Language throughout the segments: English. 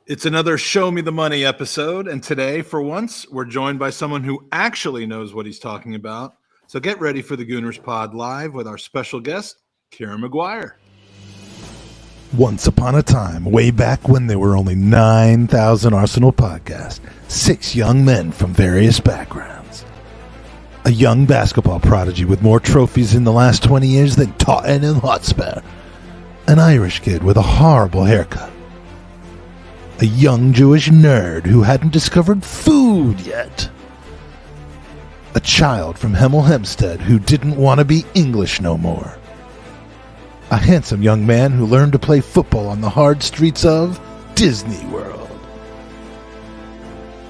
It's another Show Me the Money episode, and today, for once, we're joined by someone who actually knows what he's talking about. So get ready for the Gooners Pod Live with our special guest, Kieran Maguire. Once upon a time, way back when there were only 9,000 Arsenal podcasts, 6 young men from various backgrounds. A young basketball prodigy with more trophies in the last 20 years than Tottenham Hotspur. An Irish kid with a horrible haircut. A young Jewish nerd who hadn't discovered food yet. A child from Hemel Hempstead who didn't want to be English no more. A handsome young man who learned to play football on the hard streets of Disney World.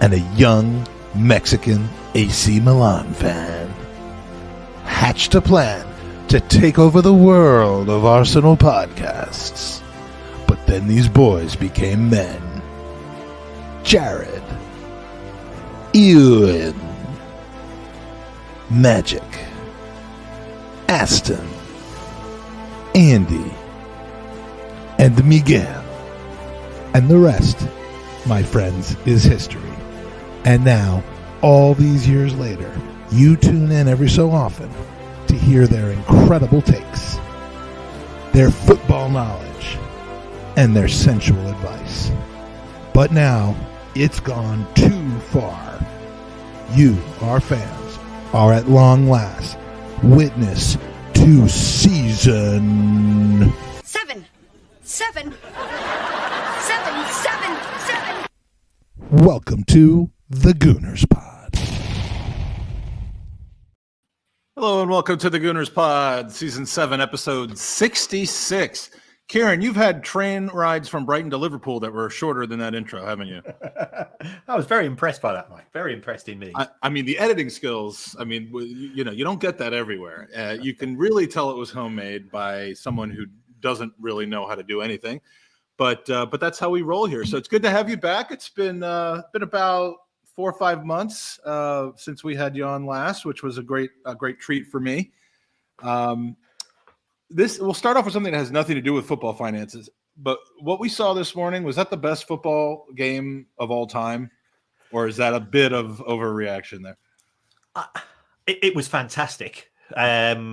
And a young Mexican AC Milan fan. Hatched a plan to take over the world of Arsenal podcasts. But then these boys became men. Jared, Ewan, Magic, Aston, Andy, and Miguel. And the rest, my friends, is history. And now, all these years later, you tune in every so often to hear their incredible takes, their football knowledge, and their sensual advice. But now, it's gone too far. You, our fans, are at long last witness to season 7. Welcome to the Gooners Pod. Hello and welcome to the Gooners Pod, Season 7, Episode 66. Kieran, you've had train rides from Brighton to Liverpool that were shorter than that intro, haven't you? I was very impressed by that, Mike. Very impressed in me. I mean, the editing skills, I mean, you don't get that everywhere. You can really tell it was homemade by someone who doesn't really know how to do anything. But that's how we roll here. So it's good to have you back. It's been about 4 or 5 months since we had you on last, which was a great treat for me. We'll start off with something that has nothing to do with football finances. But what we saw this morning, was that the best football game of all time? Or is that a bit of overreaction there? It was fantastic. But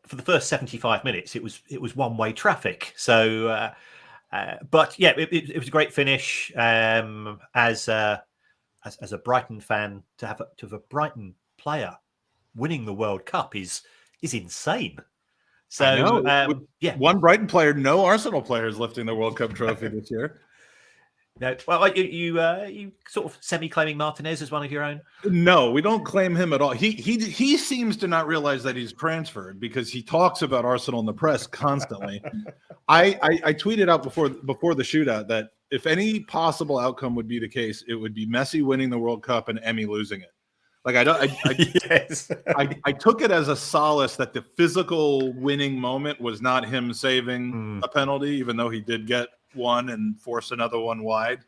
for the first 75 minutes, it was one-way traffic. So, but yeah, it was a great finish. As a Brighton fan, to have a Brighton player winning the World Cup is insane. So, yeah, one Brighton player, no Arsenal players lifting the World Cup trophy this year. No, well, you sort of semi-claiming Martinez as one of your own? No, we don't claim him at all. He seems to not realize that he's transferred because he talks about Arsenal in the press constantly. I tweeted out before the shootout that if any possible outcome would be the case, it would be Messi winning the World Cup and Emmy losing it. Like Yes. I took it as a solace that the physical winning moment was not him saving a penalty, even though he did get one and force another one wide.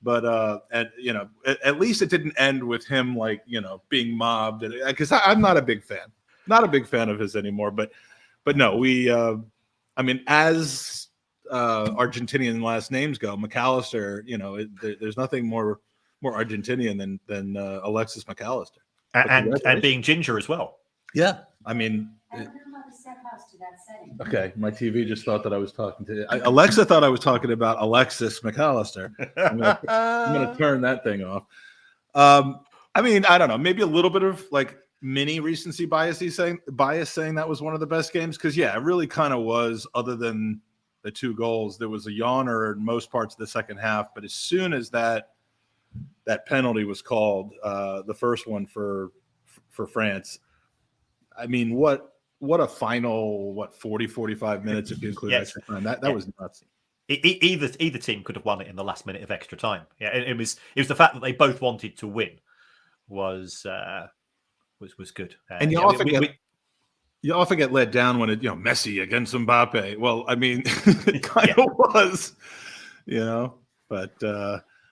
But at least it didn't end with him being mobbed. Because I'm not a big fan of his anymore. But no, as Argentinian last names go, McAllister, there's nothing more Argentinian than Alexis McAllister. And being ginger as well. Yeah. I mean, I don't know how to set house to that setting. okay, my TV just thought that I was talking to Alexa thought I was talking about Alexis McAllister. I'm gonna turn that thing off. I mean, I don't know, maybe a little bit of mini recency bias saying that was one of the best games, because it really kind of was. Other than the 2 goals, there was a yawner in most parts of the second half. But as soon as that penalty was called, the first one for France, I mean, what a final 45 minutes if you include extra time. That was nuts. Either team could have won it in the last minute of extra time. Yeah, it was the fact that they both wanted to win was good. And you often get let down when Messi against Mbappe. Well, I mean, it kind of was, but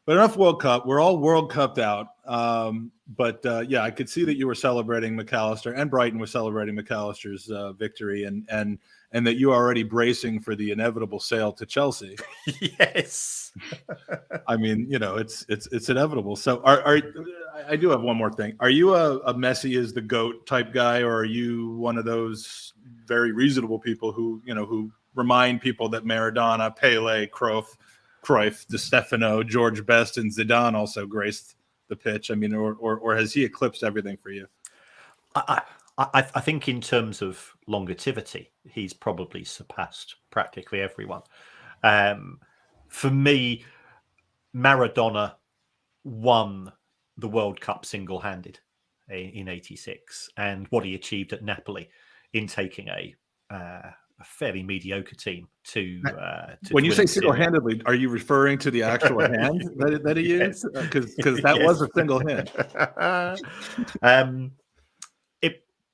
enough World Cup. We're all World Cupped out. I could see that you were celebrating McAllister, and Brighton was celebrating McAllister's victory. And and that you are already bracing for the inevitable sale to Chelsea. Yes. I mean, it's inevitable. So I do have one more thing. Are you a Messi is the GOAT type guy, or are you one of those very reasonable people who remind people that Maradona, Pele, Cruyff, Di Stefano, George Best, and Zidane also graced the pitch? I mean, or has he eclipsed everything for you? I think in terms of longevity, he's probably surpassed practically everyone. For me, Maradona won the World Cup single-handed in '86, and what he achieved at Napoli in taking a fairly mediocre team to when you say winning Serie A. single-handedly, are you referring to the actual hand that he Yes. used? Because that was a single hand.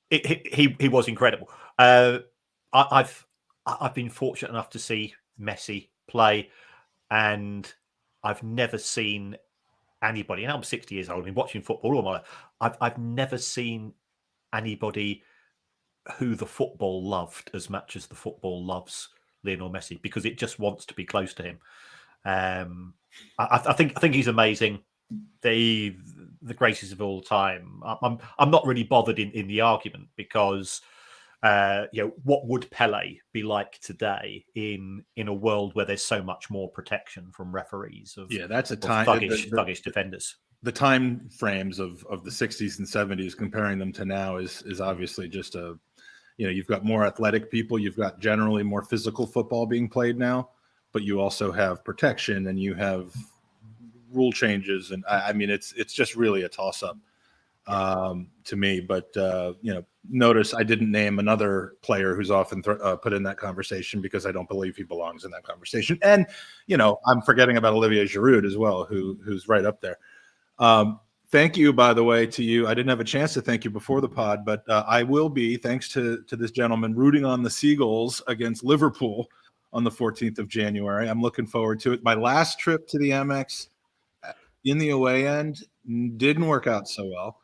He was incredible. I've been fortunate enough to see Messi play, and I've never seen anybody. And I'm 60 years old. I've been watching football all my life. I've never seen anybody who the football loved as much as the football loves Lionel Messi, because it just wants to be close to him. I think he's amazing. The greatest of all time. I'm not really bothered in the argument, because what would Pele be like today in a world where there's so much more protection from referees that's a time thuggish defenders. The time frames of the 60s and 70s, comparing them to now is obviously just you've got more athletic people, you've got generally more physical football being played now, but you also have protection and you have rule changes, and I mean it's just really a toss-up to me. But notice I didn't name another player who's often put in that conversation, because I don't believe he belongs in that conversation. And I'm forgetting about Olivier Giroud as well, who's right up there. Thank you, by the way, to you. I didn't have a chance to thank you before the pod, but I will be, thanks to this gentleman, rooting on the Seagulls against Liverpool on the 14th of January. I'm looking forward to it. My last trip to the Amex in the away end didn't work out so well.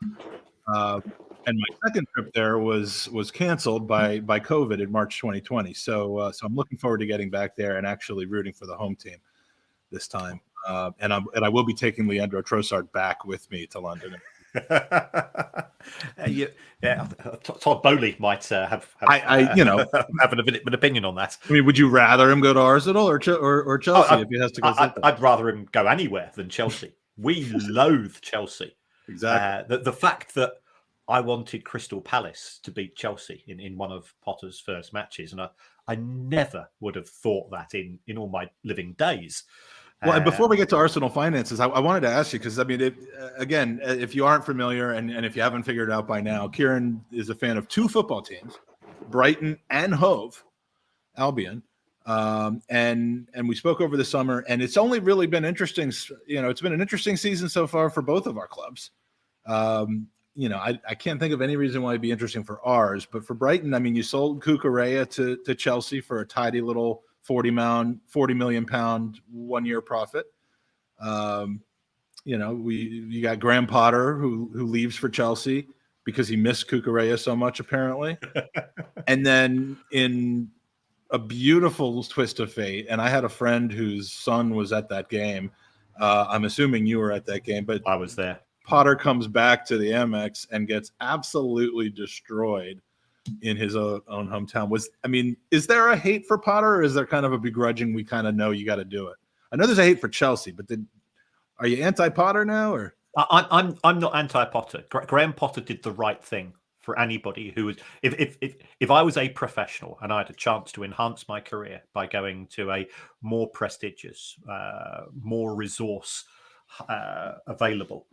And my second trip there was canceled by COVID in March 2020. So I'm looking forward to getting back there and actually rooting for the home team this time. And I will be taking Leandro Trossard back with me to London. Todd Bowley might have an opinion on that. I mean, would you rather him go to Arsenal or Chelsea if he has to go? I'd rather him go anywhere than Chelsea. We loathe Chelsea. Exactly. The fact that I wanted Crystal Palace to beat Chelsea in one of Potter's first matches, and I never would have thought that in all my living days. Well, and before we get to Arsenal finances, I wanted to ask you, because I mean, again, if you aren't familiar and if you haven't figured it out by now, Kieran is a fan of two football teams, Brighton and Hove Albion, and we spoke over the summer, and it's only really been interesting. It's been an interesting season so far for both of our clubs. I can't think of any reason why it'd be interesting for ours, but for Brighton, I mean, you sold Cucurella to Chelsea for a tidy little 40 million pound 1 year profit. You got Graham Potter who leaves for Chelsea because he missed Cucurella so much, apparently. And then in a beautiful twist of fate, and I had a friend whose son was at that game. I'm assuming you were at that game, but I was there. Potter comes back to the Amex and gets absolutely destroyed in his own hometown. Is there a hate for Potter, or is there kind of a begrudging, we kind of know you got to do it? I know there's a hate for Chelsea, but are you anti-Potter now, or? I'm not anti-Potter. Graham Potter did the right thing for anybody who was. If I was a professional and I had a chance to enhance my career by going to a more prestigious, more resource available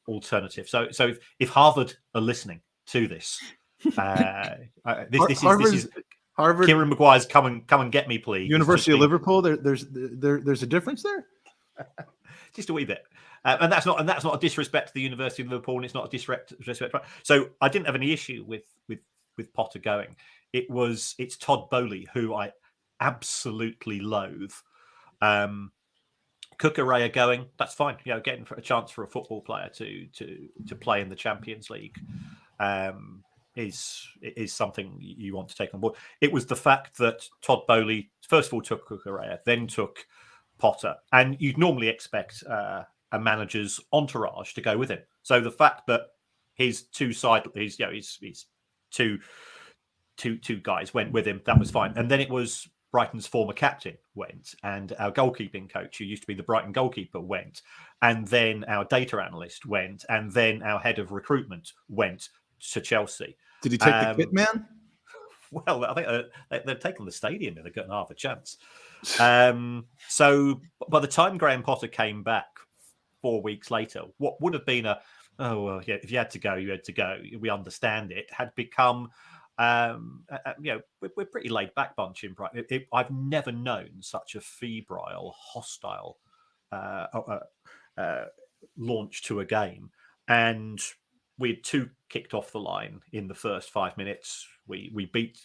alternative. So if Harvard are listening to this. This is Harvard. Kieran Maguire's come and get me, please. University of Liverpool. There's a difference there. Just a wee bit, and that's not a disrespect to the University of Liverpool, and it's not a disrespect. So I didn't have any issue with Potter going. It's Todd Bowley who I absolutely loathe. Cucurella going, that's fine. Getting a chance for a football player to play in the Champions League. is something you want to take on board. It was the fact that Todd Bowley first of all took Cucurella, then took Potter, and you'd normally expect a manager's entourage to go with him. So the fact that his two guys went with him, that was fine. And then it was Brighton's former captain went, and our goalkeeping coach, who used to be the Brighton goalkeeper, went, and then our data analyst went, and then our head of recruitment went to Chelsea. Did he take the kit man? Well, I think they've taken the stadium and they've got half a chance. So by the time Graham Potter came back 4 weeks later, what would have been if you had to go, you had to go. We understand it, had become we're pretty laid back bunch in Brighton. I've never known such a febrile, hostile launch to a game, and we had 2 kicked off the line in the first 5 minutes. We beat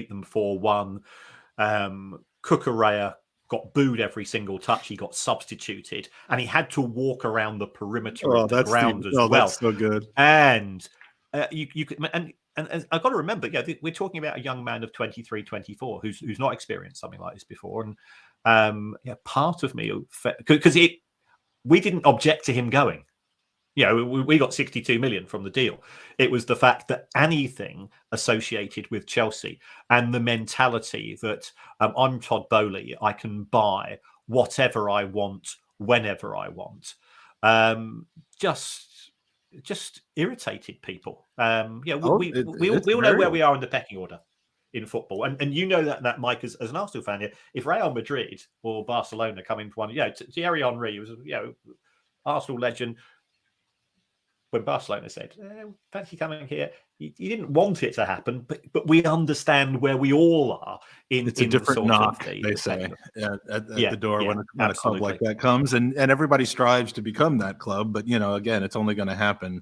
them 4-1. Cucurella got booed every single touch. He got substituted, and he had to walk around the perimeter of the ground as well. That's so good. And you could and I've got to remember, we're talking about a young man of 23, 24 who's not experienced something like this before. And part of me, because we didn't object to him going. We got 62 million from the deal. It was the fact that anything associated with Chelsea and the mentality that I'm Todd Bowley, I can buy whatever I want, whenever I want, just irritated people. We all know where we are in the pecking order in football, and you know that Mike, as an Arsenal fan, if Real Madrid or Barcelona come into one, Thierry Henry was Arsenal legend. When Barcelona said, fancy coming here, you didn't want it to happen, but we understand where we all are. It's a different knock, they say, at the door when a club like that comes. And everybody strives to become that club. But, again, it's only going to happen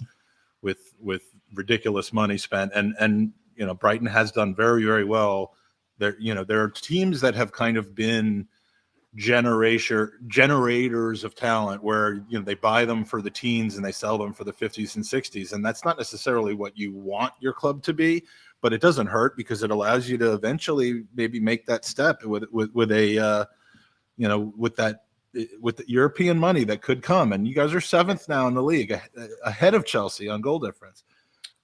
with ridiculous money spent. And Brighton has done very, very well. There are teams that have kind of been generators of talent where they buy them for the teens and they sell them for the 50s and 60s, and that's not necessarily what you want your club to be, but it doesn't hurt because it allows you to eventually maybe make that step with the European money that could come. And you guys are 7th now in the league, ahead of Chelsea on goal difference.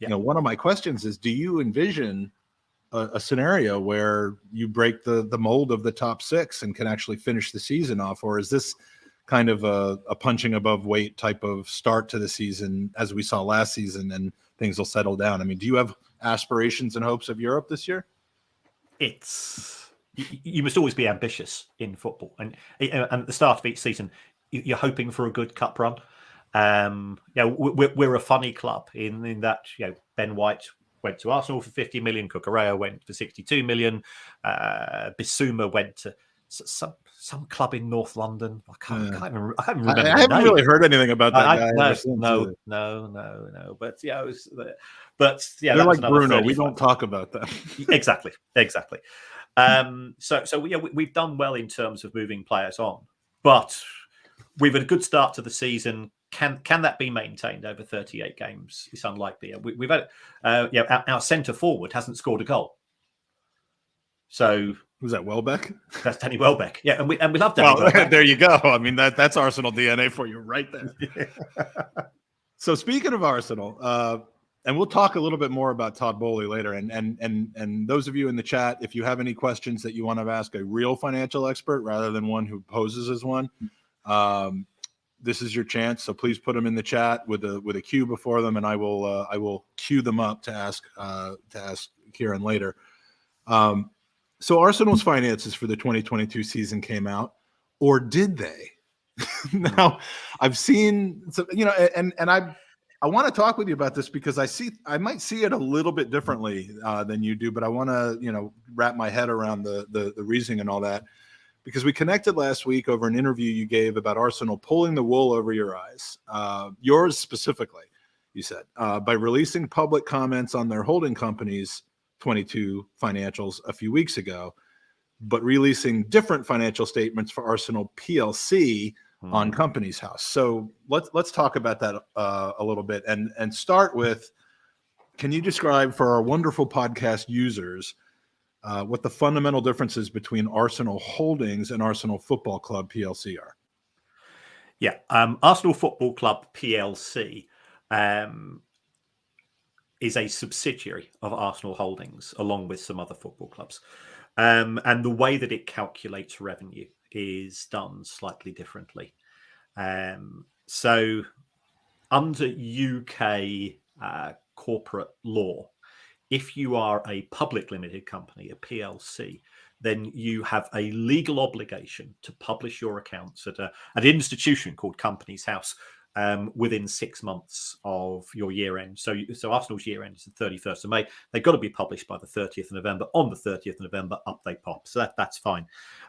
One of my questions is, do you envision a scenario where you break the mold of the top 6 and can actually finish the season off? Or is this kind of a punching above weight type of start to the season as we saw last season, and things will settle down? I mean, do you have aspirations and hopes of Europe this year? You must always be ambitious in football. And at the start of each season, you're hoping for a good cup run. We're a funny club in that, Ben White went to Arsenal for 50 million. Cucurella went for 62 million. Bissouma went to some club in North London. I can't remember. I haven't really heard anything about that guy. No. But they're like Bruno. We don't talk about that. Exactly. We've done well in terms of moving players on, but we've had a good start to the season. Can that be maintained over 38 games? It's unlikely. We've had our centre forward hasn't scored a goal. So was that Welbeck? That's Danny Welbeck. Yeah, and we love Danny Welbeck. There you go. I mean that's Arsenal DNA for you right there. So speaking of Arsenal, and we'll talk a little bit more about Todd Bowley later. And those of you in the chat, if you have any questions that you want to ask a real financial expert rather than one who poses as one, this is your chance. So please put them in the chat with a Q before them, and I will queue them up to ask Kieran later. So Arsenal's finances for the 2022 season came out, or did they? Now I've seen some, and I want to talk with you about this because I might see it a little bit differently than you do, but I want to wrap my head around the reasoning and all that. Because we connected last week over an interview you gave about Arsenal pulling the wool over your eyes, yours specifically, you said, by releasing public comments on their holding company's 22 financials a few weeks ago, but releasing different financial statements for Arsenal PLC on Companies House. So let's talk about that a little bit and start with can you describe for our wonderful podcast users what the fundamental differences between Arsenal Holdings and Arsenal Football Club PLC are? Yeah, Arsenal Football Club PLC is a subsidiary of Arsenal Holdings, along with some other football clubs. And the way that it calculates revenue is done slightly differently. So under UK corporate law, if you are a public limited company, a PLC, then you have a legal obligation to publish your accounts at an institution called Companies House within 6 months of your year end. So Arsenal's year end is the 31st of May. They've got to be published by the 30th of November. On the 30th of November, up they pop. So that's fine.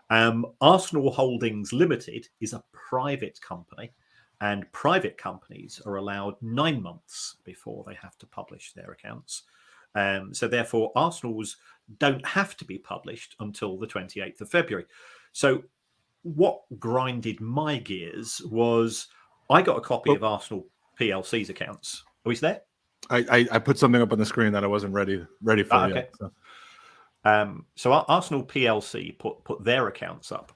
Arsenal Holdings Limited is a private company, and private companies are allowed 9 months before they have to publish their accounts. So therefore, Arsenal's don't have to be published until the 28th of February. So what grinded my gears was I got a copy of Arsenal PLC's accounts. Are we there? I put something up on the screen that I wasn't ready for okay. yet. So Arsenal PLC put their accounts up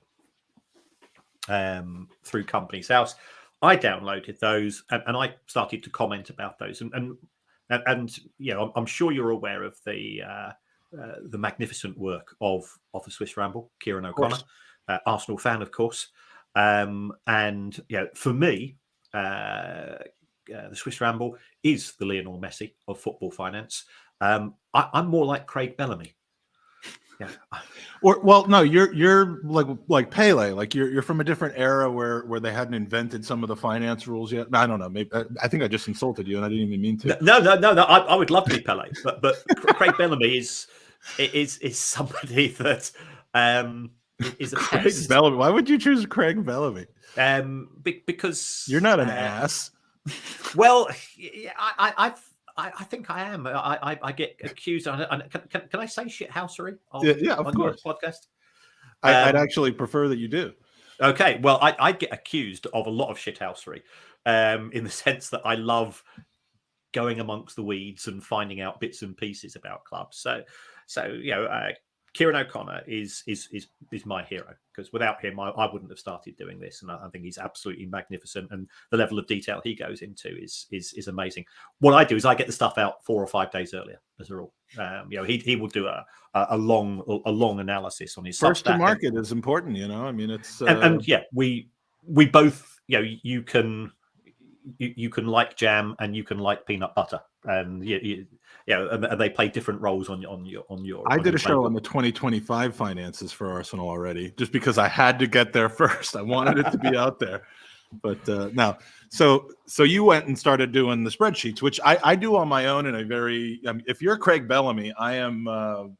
through Companies House. I downloaded those and I started to comment about those. And you know, I'm sure you're aware of the magnificent work of the Swiss Ramble, Kieran O'Connor, Arsenal fan, of course. And you know, for me, the Swiss Ramble is the Lionel Messi of football finance. I'm more like Craig Bellamy. Yeah. No, you're like Pele. Like you're from a different era where they hadn't invented some of the finance rules yet. I don't know. Maybe I think I just insulted you, and I didn't even mean to. No. I would love to be Pele, but Craig Bellamy is somebody that is a Craig pest. Bellamy. Why would you choose Craig Bellamy? Because you're not an ass. Well, I think I am. I get accused. Can I say shithousery on your podcast? I'd actually prefer that you do. Okay. Well, I get accused of a lot of shithousery in the sense that I love going amongst the weeds and finding out bits and pieces about clubs. So you know, Kieran O'Connor is my hero, because without him, I wouldn't have started doing this. And I think he's absolutely magnificent, and the level of detail he goes into is amazing. What I do is I get the stuff out 4 or 5 days earlier, as a rule. You know, he will do a long analysis on his first Substack. to market is important. You know, I mean, it's and yeah, we both, you know, you can like jam and you can like peanut butter, and and they play different roles on your. I did a show on the 2025 finances for Arsenal already, just because I had to get there first. I wanted it to be out there, but now, so you went and started doing the spreadsheets, which I do on my own in a very. If you're Craig Bellamy, I am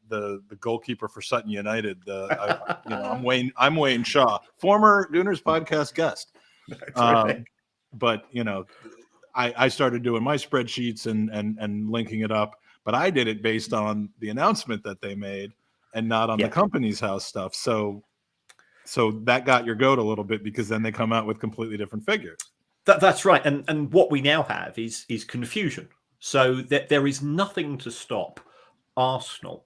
the goalkeeper for Sutton United. I'm Wayne Shaw, former Gooners podcast guest. But you know, I started doing my spreadsheets and linking it up, but I did it based on the announcement that they made and not on the Companies House stuff. So that got your goat a little bit, because then they come out with completely different figures. That's right. And what we now have is confusion. So that there is nothing to stop Arsenal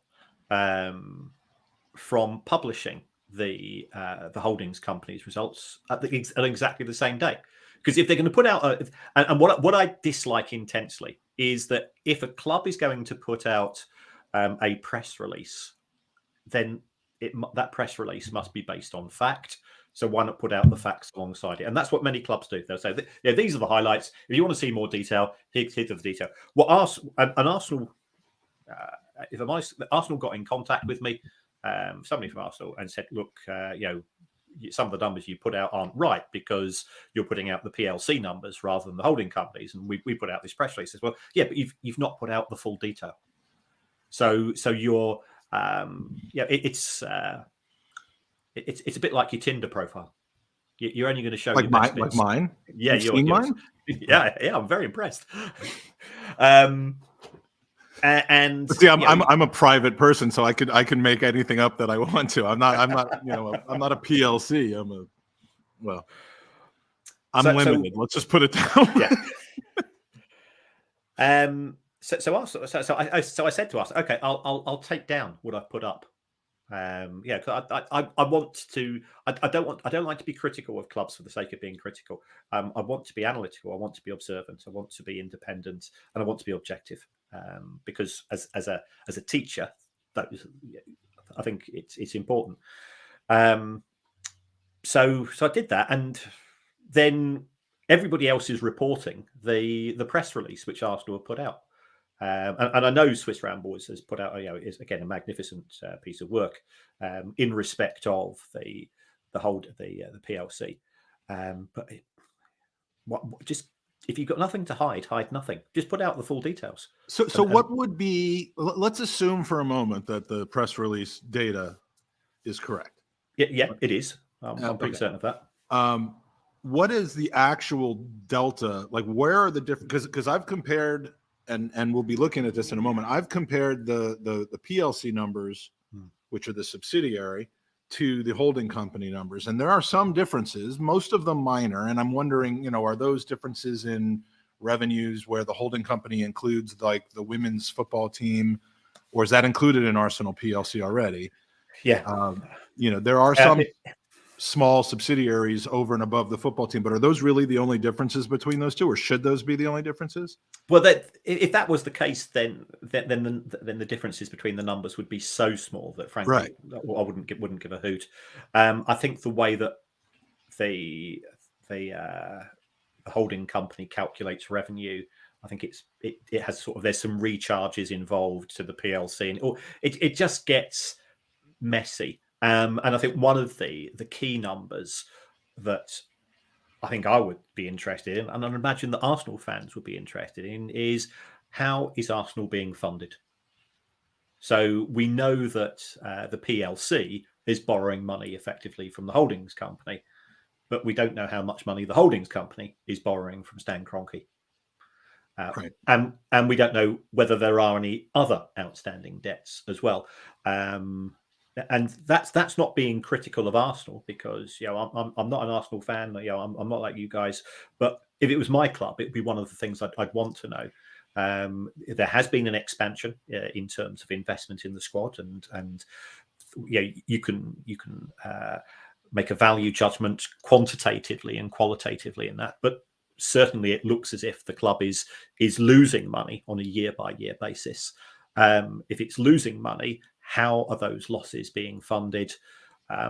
from publishing the holdings company's results at exactly the same day. Because if they're going to put out, and what I dislike intensely is that if a club is going to put out a press release, then that press release must be based on fact. So why not put out the facts alongside it? And that's what many clubs do. They'll say, these are the highlights. If you want to see more detail, here's the detail. Arsenal, if Arsenal got in contact with me, somebody from Arsenal, and said, look, some of the numbers you put out aren't right, because you're putting out the PLC numbers rather than the holding companies, and we put out this press release as well. Yeah, but you've not put out the full detail. So you're it's a bit like your Tinder profile. You're only going to show like mine. Yeah, you've seen mine. Yeah, I'm very impressed. And but see, I'm a private person, so I can make anything up that I want to. I'm not I'm not a PLC. I'm limited. Let's just put it down. Yeah. So I said to us, okay, I'll take down what I've put up. Yeah, 'cause I want to. I don't like to be critical of clubs for the sake of being critical. I want to be analytical. I want to be observant. I want to be independent, and I want to be objective. Because as a teacher, I think it's important. So I did that, and then everybody else is reporting the press release which Arsenal have put out. And I know Swiss Ramblers has put out, is again a magnificent piece of work in respect of the PLC. But just if you've got nothing to hide nothing. Just put out the full details. So what would be? Let's assume for a moment that the press release data is correct. Yeah, it is. I'm pretty certain of that. What is the actual delta? Like, where are the different? Because I've compared. And we'll be looking at this in a moment. I've compared the PLC numbers, which are the subsidiary, to the holding company numbers, and there are some differences, most of them minor. And I'm wondering, are those differences in revenues where the holding company includes like the women's football team, or is that included in Arsenal PLC already? Yeah, there are some small subsidiaries over and above the football team, but are those really the only differences between those two, or should those be the only differences? Well, if that was the case, then the differences between the numbers would be so small that, frankly, right, I wouldn't give a hoot. I think the way that the holding company calculates revenue, I think it has there's some recharges involved to the PLC, and it just gets messy. And I think one of the key numbers that I think I would be interested in, and I imagine that Arsenal fans would be interested in, is how is Arsenal being funded? So we know that the PLC is borrowing money effectively from the holdings company, but we don't know how much money the holdings company is borrowing from Stan Kroenke. Right. And we don't know whether there are any other outstanding debts as well. And that's not being critical of Arsenal, because I'm not an Arsenal fan. I'm not like you guys. But if it was my club, it'd be one of the things I'd want to know. There has been an expansion in terms of investment in the squad, and you can make a value judgment quantitatively and qualitatively in that. But certainly, it looks as if the club is losing money on a year-by-year basis. If it's losing money, how are those losses being funded?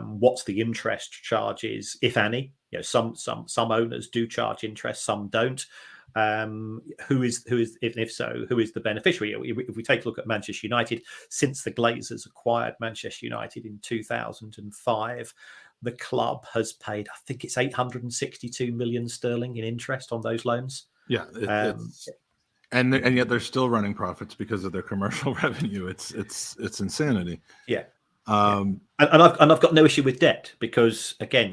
What's the interest charges, if any? Some owners do charge interest, some don't. Who is if so, who is the beneficiary? If we take a look at Manchester United, since the Glazers acquired Manchester United in 2005, the club has paid, I think it's 862 million sterling in interest on those loans. Yeah, and yet they're still running profits because of their commercial revenue. It's insanity. Yeah. And I've got no issue with debt, because again,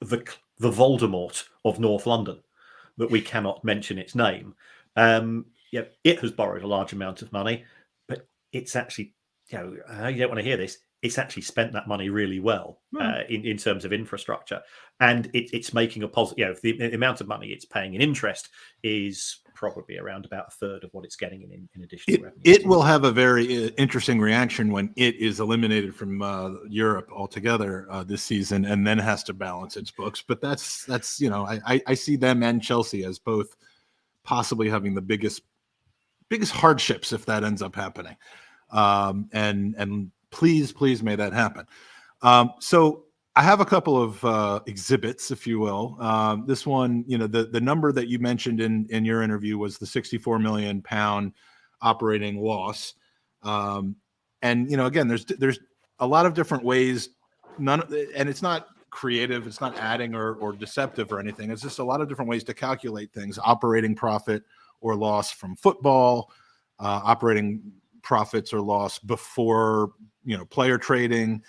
the Voldemort of North London, that we cannot mention its name, it has borrowed a large amount of money, but it's actually, you don't want to hear this, it's actually spent that money really well in terms of infrastructure, and it's making a positive. The amount of money it's paying in interest is probably around about a third of what it's getting in additional revenue. It will have a very interesting reaction when it is eliminated from Europe altogether this season, and then has to balance its books. But that's I see them and Chelsea as both possibly having the biggest hardships if that ends up happening. And please may that happen. So I have a couple of exhibits, if you will. This one, the number that you mentioned in your interview was the £64 million operating loss. And again, there's a lot of different ways. And it's not creative, it's not adding or deceptive or anything. It's just a lot of different ways to calculate things: operating profit or loss from football, operating profits or loss before player trading,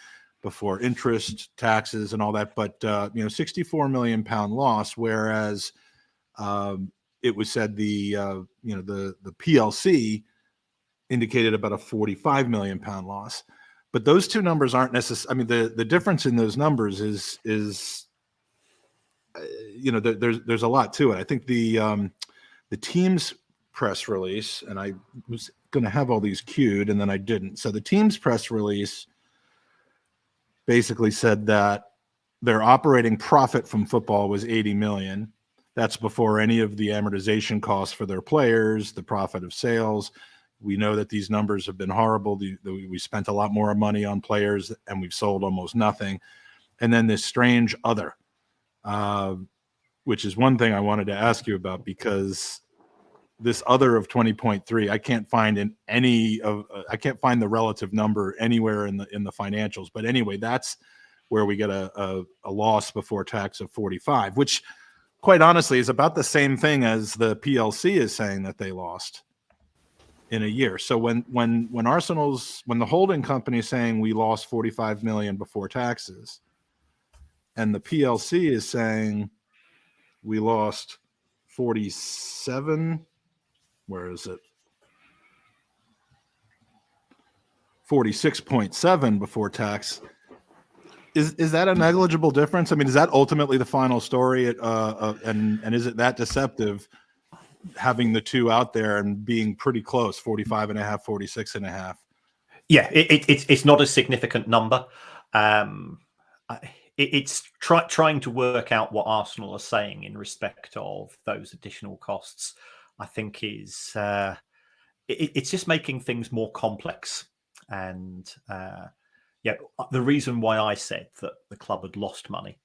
before interest, taxes, and all that. But £64 million loss, whereas it was said the PLC indicated about a £45 million loss. But those two numbers aren't necessarily. I mean, the difference in those numbers is there's a lot to it. I think the team's press release, and I was going to have all these queued, and then I didn't. So the team's press release basically said that their operating profit from football was 80 million. That's before any of the amortization costs for their players, the profit of sales. We know that these numbers have been horrible. We spent a lot more money on players and we've sold almost nothing. And then this strange other, which is one thing I wanted to ask you about, because this other of 20.3, I can't find I can't find the relative number anywhere in the financials. But anyway, that's where we get a loss before tax of 45, which quite honestly is about the same thing as the PLC is saying that they lost in a year. So when the holding company is saying we lost 45 million before taxes, and the PLC is saying we lost 47, where is it? 46.7 before tax. Is that a negligible difference? I mean, is that ultimately the final story? And is it that deceptive having the two out there and being pretty close, 45 and a half, 46 and a half? Yeah, it's not a significant number. It's trying to work out what Arsenal are saying in respect of those additional costs. I think is it's just making things more complex. And the reason why I said that the club had lost money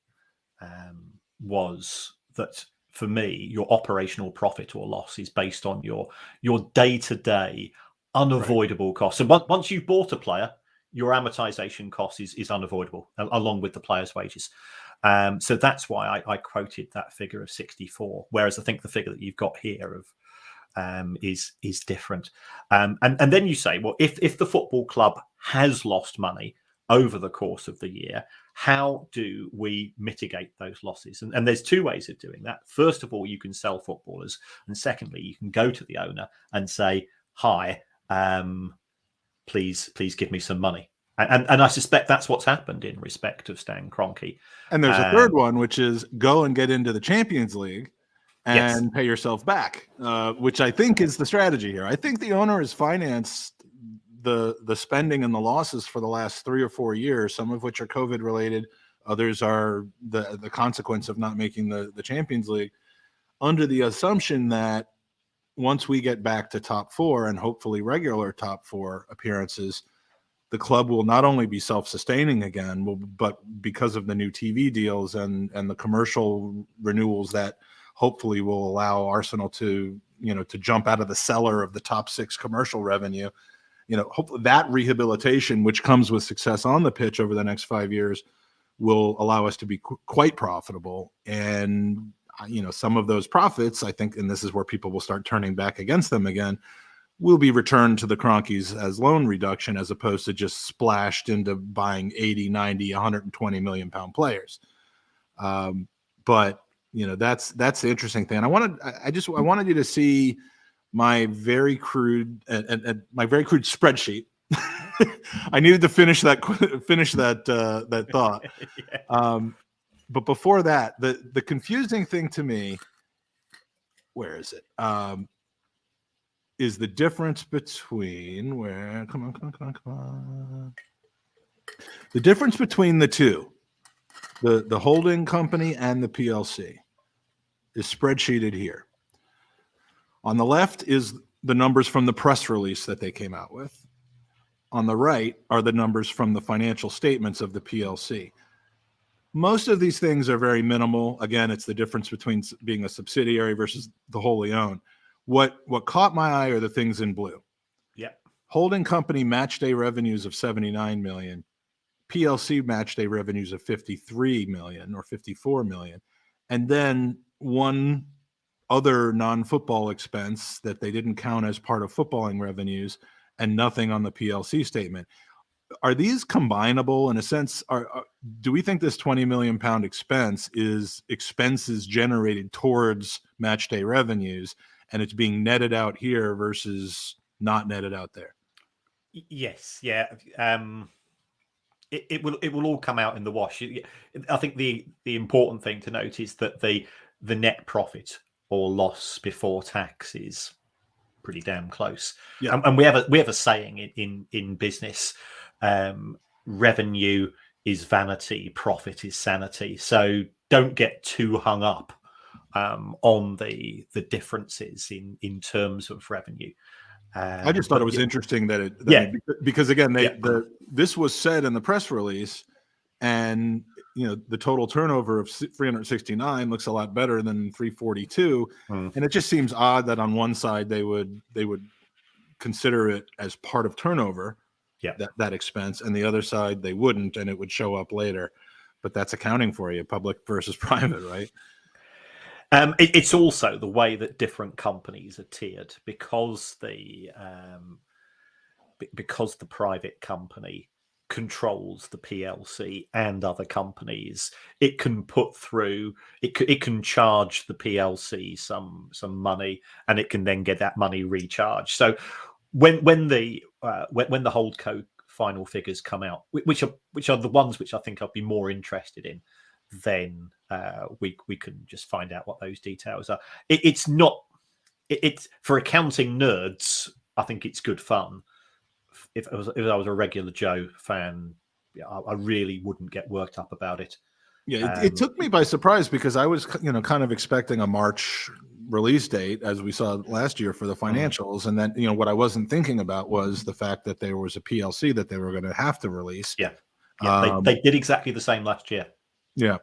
was that for me, your operational profit or loss is based on your day-to-day unavoidable costs. And once you've bought a player, your amortization cost is unavoidable, along with the player's wages. So that's why I quoted that figure of 64, whereas I think the figure that you've got here of is different. And then you say, well, if the football club has lost money over the course of the year, how do we mitigate those losses? And there's two ways of doing that. First of all, you can sell footballers, and secondly, you can go to the owner and say, "Hi, please give me some money." And I suspect that's what's happened in respect of Stan Kroenke. And there's a third one, which is go and get into the Champions League and pay yourself back, which I think is the strategy here. I think the owner has financed the spending and the losses for the last 3 or 4 years, some of which are COVID related, others are the consequence of not making the Champions League, under the assumption that once we get back to top 4 and hopefully regular top 4 appearances, the club will not only be self-sustaining again, but because of the new TV deals and the commercial renewals that hopefully will allow Arsenal to jump out of the cellar of the top 6 commercial revenue. Hopefully that rehabilitation, which comes with success on the pitch over the next 5 years, will allow us to be quite profitable. And, some of those profits, I think, and this is where people will start turning back against them again, will be returned to the Kroenkes as loan reduction, as opposed to just splashed into buying 80, 90, 120 million pound players. But, that's the interesting thing. And I wanted you to see my very crude and my very crude spreadsheet. I needed to finish that thought. Yeah. But before that, the confusing thing to me, where is it? Is the difference between come on. The difference between the two, the holding company and the PLC, is spreadsheeted here. On the left is the numbers from the press release that they came out with. On the right are the numbers from the financial statements of the PLC. Most of these things are very minimal. Again, it's the difference between being a subsidiary versus the wholly owned. What caught my eye are the things in blue. Yeah. Holding company match day revenues of 79 million, PLC match day revenues of 53 million or 54 million, and then one other non-football expense that they didn't count as part of footballing revenues, and nothing on the PLC statement. Are these combinable in a sense? Do we think this 20 million pound expense is expenses generated towards match day revenues, and it's being netted out here versus not netted out there? Yes, yeah. It will all come out in the wash. I think the important thing to note is that the net profit or loss before tax is pretty damn close. Yeah. And we have a saying in business: revenue is vanity, profit is sanity. So don't get too hung up on the differences in terms of revenue. I just thought it was interesting that because again, this was said in the press release, and the total turnover of 369 looks a lot better than 342, and it just seems odd that on one side they would consider it as part of turnover, that expense, and the other side they wouldn't, and it would show up later. But that's accounting for you, public versus private, right? It's also the way that different companies are tiered, because the private company controls the PLC and other companies. It can put through. It can charge the PLC some money, and it can then get that money recharged. So when the holdco final figures come out, which are the ones which I think I'd be more interested in, then we can just find out what those details are. It's for accounting nerds. I think it's good fun. If I was a regular Joe fan, I really wouldn't get worked up about it. Yeah, it took me by surprise, because I was kind of expecting a March release date, as we saw last year for the financials, and then what I wasn't thinking about was the fact that there was a PLC that they were going to have to release. They did exactly the same last year. Yeah.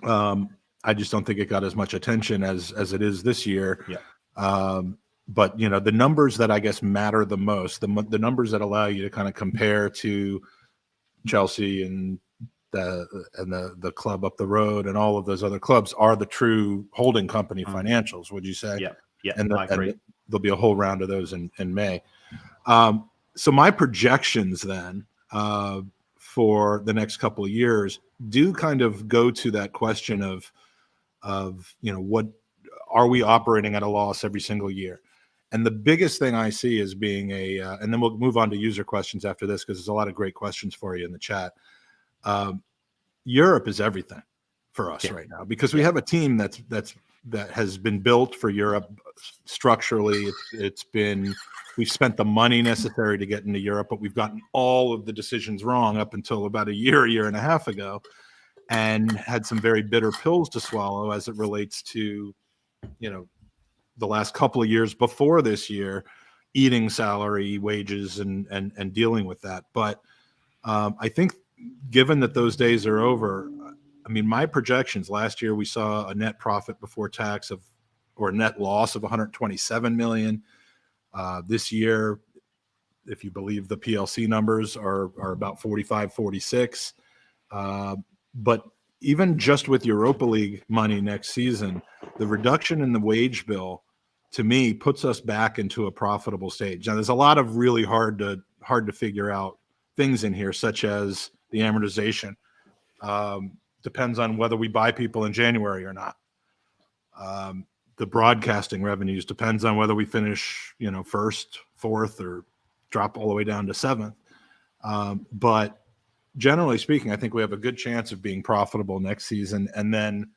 I just don't think it got as much attention as it is this year. But the numbers that I guess matter the most, the numbers that allow you to kind of compare to Chelsea and the club up the road and all of those other clubs, are the true holding company financials, would you say? Yeah, and I agree. And there'll be a whole round of those in May. So my projections then for the next couple of years do kind of go to that question of what are we operating at a loss every single year? And the biggest thing I see is being and then we'll move on to user questions after this, because there's a lot of great questions for you in the chat. Europe is everything for us right now, because we have a team that has been built for Europe structurally. We've spent the money necessary to get into Europe, but we've gotten all of the decisions wrong up until about a year and a half ago, and had some very bitter pills to swallow as it relates to, the last couple of years before this year, eating salary, wages, and dealing with that. But I think, given that those days are over, I mean, my projections last year, we saw a net profit before tax or net loss of 127 million. This year, if you believe the PLC numbers, are about 45, 46. But even just with Europa League money next season, the reduction in the wage bill, to me, puts us back into a profitable stage. Now, there's a lot of really hard to figure out things in here, such as the amortization. Depends on whether we buy people in January or not. The broadcasting revenues depends on whether we finish, first, fourth, or drop all the way down to seventh. But generally speaking, I think we have a good chance of being profitable next season. And then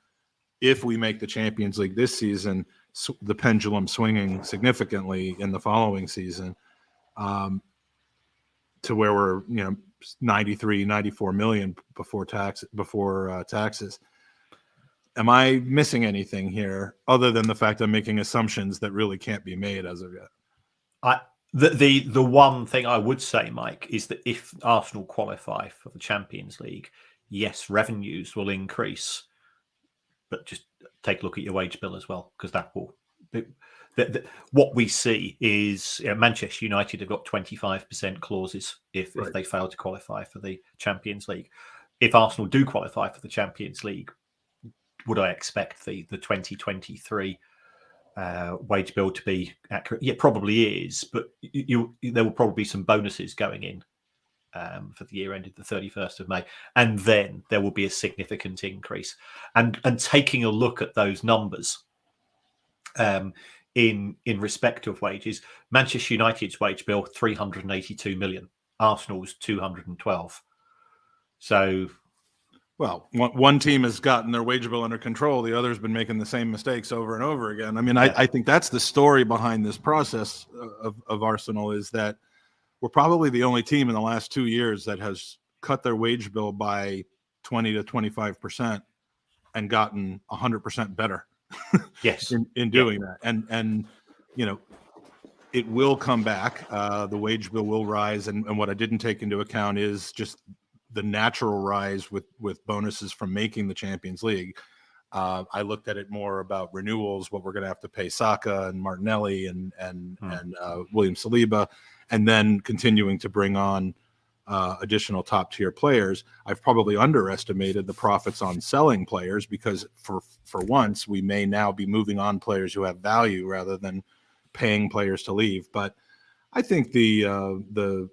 if we make the Champions League this season, the pendulum swinging significantly in the following season, to where we're 93, 94 million before taxes. Am I missing anything here other than the fact I'm making assumptions that really can't be made as of yet? The one thing I would say, Mike, is that if Arsenal qualify for the Champions League, yes, revenues will increase, but just take a look at your wage bill as well, because that will. What we see is Manchester United have got 25% clauses if they fail to qualify for the Champions League. If Arsenal do qualify for the Champions League, would I expect the 2023 wage bill to be accurate? Yeah, probably is, but there will probably be some bonuses going in for the year ended the 31st of May, and then there will be a significant increase. And taking a look at those numbers, in respect of wages, Manchester United's wage bill 382 million, Arsenal's 212. So Well, one team has gotten their wage bill under control. The other's been making the same mistakes over and over again. I mean, I think that's the story behind this process of Arsenal, is that we're probably the only team in the last 2 years that has cut their wage bill by 20 to 25% and gotten 100% better. Yes. in doing that. And, you know, it will come back. The wage bill will rise. And what I didn't take into account is just the natural rise with bonuses from making the Champions League. I looked at it more about renewals, what we're going to have to pay Saka and Martinelli and William Saliba, and then continuing to bring on additional top tier players. I've probably underestimated the profits on selling players, because for once we may now be moving on players who have value rather than paying players to leave. But I think the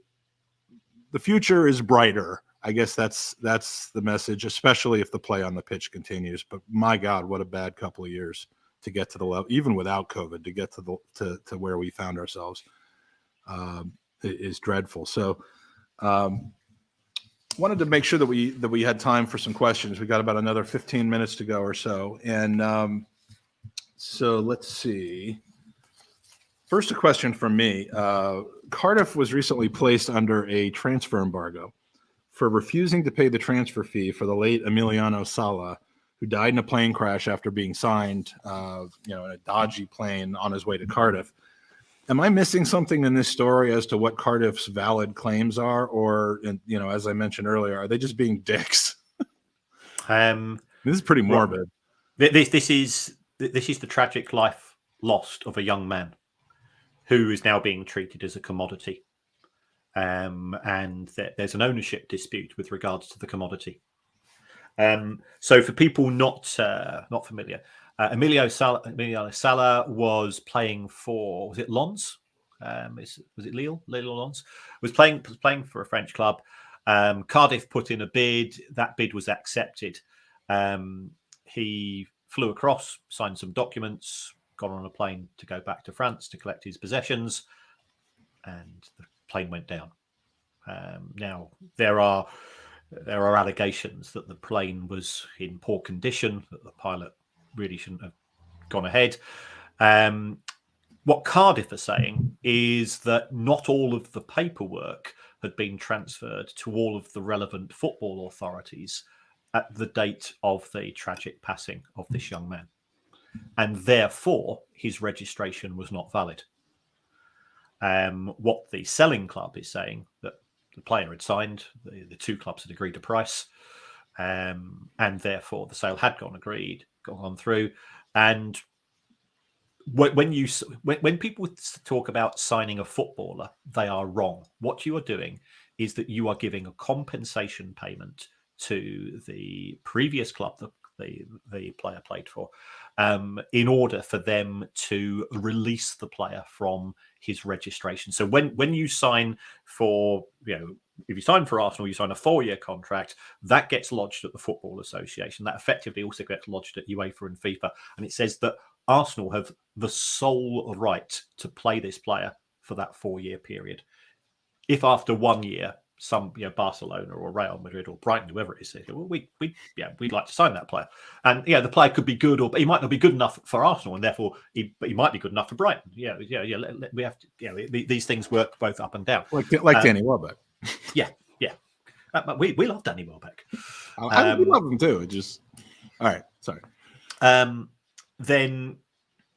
future is brighter. I guess that's the message, especially if the play on the pitch continues. But my God, what a bad couple of years to get to the level, even without COVID, to get to where we found ourselves is dreadful. So wanted to make sure that we had time for some questions. We got about another 15 minutes to go or so. And so let's see. First, a question from me. Cardiff was recently placed under a transfer embargo for refusing to pay the transfer fee for the late Emiliano Sala, who died in a plane crash after being signed, in a dodgy plane on his way to Cardiff. Am I missing something in this story as to what Cardiff's valid claims are, or, as I mentioned earlier, are they just being dicks? This is pretty morbid. This is the tragic life lost of a young man who is now being treated as a commodity. And there's an ownership dispute with regards to the commodity. So for people not familiar, Emiliano Sala was playing for, was it Lens? Was it Lille? Lille or Lens? Was playing for a French club. Cardiff put in a bid. That bid was accepted. He flew across, signed some documents, got on a plane to go back to France to collect his possessions, and the plane went down. Now there are allegations that the plane was in poor condition, that the pilot really shouldn't have gone ahead. What Cardiff are saying is that not all of the paperwork had been transferred to all of the relevant football authorities at the date of the tragic passing of this young man, and therefore his registration was not valid. What the selling club is saying, that the player had signed, the two clubs had agreed a price, and therefore the sale had gone through. And when people talk about signing a footballer, they are wrong. What you are doing is that you are giving a compensation payment to the previous club that the player played for, in order for them to release the player from his registration. So when you sign for, if you sign for Arsenal, you sign a 4-year contract, that gets lodged at the Football Association. That effectively also gets lodged at UEFA and FIFA. And it says that Arsenal have the sole right to play this player for that 4-year period. If after 1 year, some Barcelona or Real Madrid or Brighton, whoever it is, say, well, we'd like to sign that player, and the player could be good, or he might not be good enough for Arsenal, and therefore he might be good enough for Brighton. We have to. These things work both up and down, like Danny Welbeck. We love Danny Welbeck. We love him too. It just all right. Sorry. Then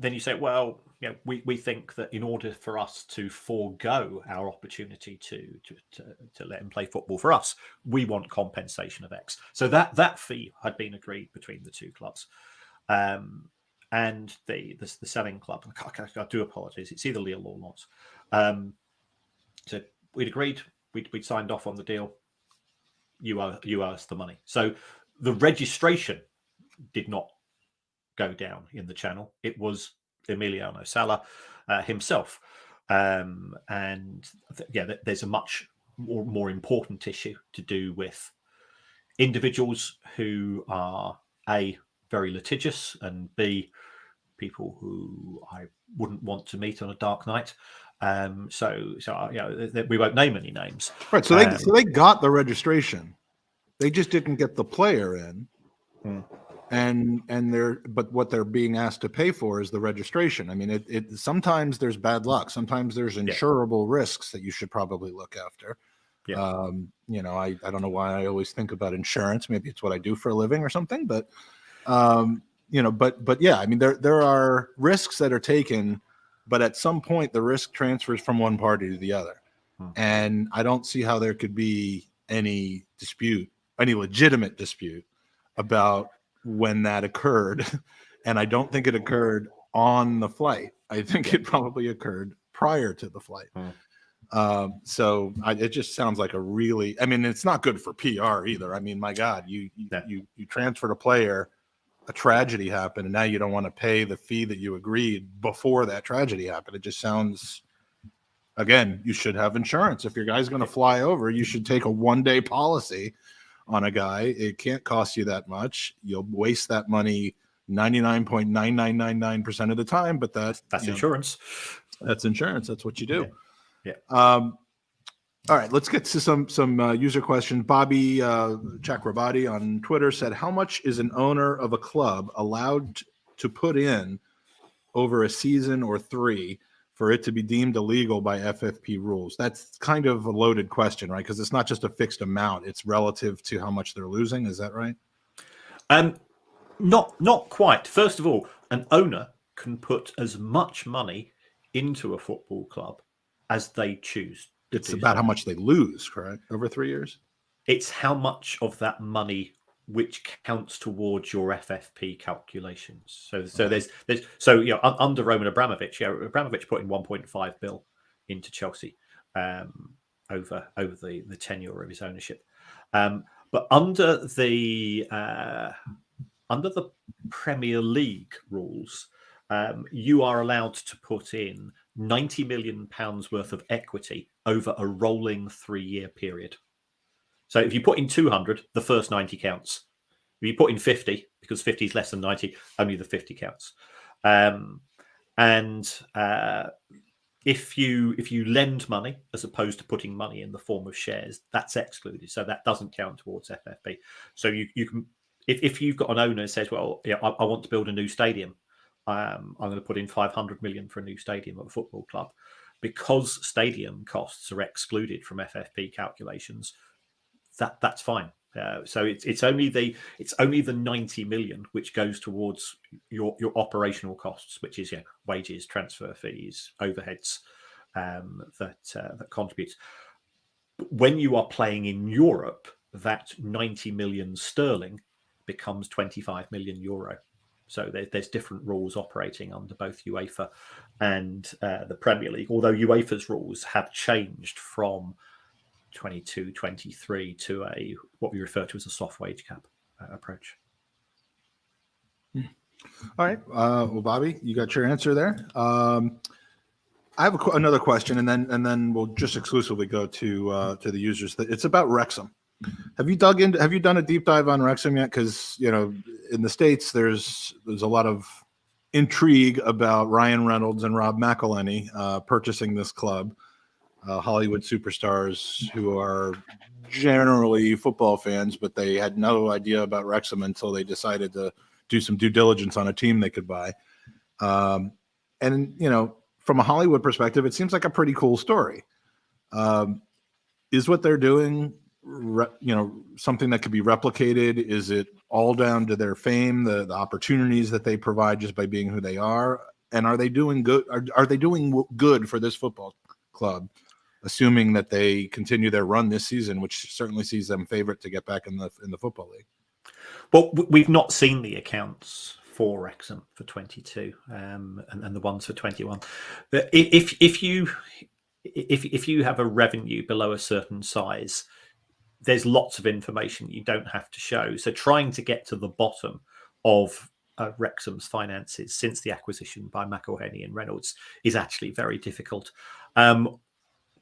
you say, well, we think that in order for us to forego our opportunity to let him play football for us, we want compensation of X. So that fee had been agreed between the two clubs, and the selling club. I do apologise. It's either Lille or Lens. So we'd agreed. We'd signed off on the deal. You owe us the money. So the registration did not go down in the channel. It was Emiliano Sala himself, and there's a much more important issue to do with individuals who are A, very litigious, and B, people who I wouldn't want to meet on a dark night. So we won't name any names. Right. So they got the registration. They just didn't get the player in. Hmm. But what they're being asked to pay for is the registration. I mean, it sometimes there's bad luck. Sometimes there's insurable risks that you should probably look after. Yeah. I don't know why I always think about insurance. Maybe it's what I do for a living or something, but yeah, I mean, there are risks that are taken, but at some point the risk transfers from one party to the other. And I don't see how there could be any legitimate dispute about when that occurred. And I don't think it occurred on the flight. I think it probably occurred prior to the flight. It just sounds like it's not good for PR either. I mean, my God, you transferred a player, a tragedy happened, and now you don't want to pay the fee that you agreed before that tragedy happened. It just sounds, again, you should have insurance. If your guy's going to fly over, you should take a 1-day policy on a guy. It can't cost you that much. You'll waste that money 99.9999% of the time, but that's insurance. That's insurance. That's what you do. Yeah. All right, let's get to some user questions. Bobby Chakrabarti on Twitter said, how much is an owner of a club allowed to put in over a season or 3 for it to be deemed illegal by FFP rules? That's kind of a loaded question, right? Because it's not just a fixed amount. It's relative to how much they're losing. Is that right? Not quite. First of all, an owner can put as much money into a football club as they choose. It's about how much they lose, correct? Over 3 years? It's how much of that money which counts towards your FFP calculations. So under Roman Abramovich, Abramovich put in 1.5 bill into Chelsea over the tenure of his ownership. But under the Premier League rules, you are allowed to put in £90 million worth of equity over a rolling 3-year period. So if you put in 200, the first 90 counts. If you put in 50, because 50 is less than 90, only the 50 counts. If you lend money as opposed to putting money in the form of shares, that's excluded. So that doesn't count towards FFP. So you can, if you've got an owner who says, well, yeah, I want to build a new stadium. I'm going to put in 500 million for a new stadium at a football club. Because stadium costs are excluded from FFP calculations, that's fine. So it's only the 90 million which goes towards your operational costs, which is wages, transfer fees, overheads that contributes. When you are playing in Europe, that 90 million sterling becomes 25 million euro. So there's different rules operating under both UEFA and the Premier League, although UEFA's rules have changed from 22-23 to what we refer to as a soft wage cap approach. All right. Well, Bobby, you got your answer there. I have another question, and then we'll just exclusively go to the users. It's about Wrexham. Have you done a deep dive on Wrexham yet? Because in the States there's a lot of intrigue about Ryan Reynolds and Rob McElhenney purchasing this club. Hollywood superstars who are generally football fans, but they had no idea about Wrexham until they decided to do some due diligence on a team they could buy. And from a Hollywood perspective, it seems like a pretty cool story. Is what they're doing, something that could be replicated? Is it all down to their fame, the opportunities that they provide just by being who they are? And are they doing good? Are they doing good for this football club, assuming that they continue their run this season, which certainly sees them favorite to get back in the football league? Well, we've not seen the accounts for Wrexham for 22 and the ones for 21. But if you have a revenue below a certain size, there's lots of information you don't have to show. So trying to get to the bottom of Wrexham's finances since the acquisition by McElhenney and Reynolds is actually very difficult.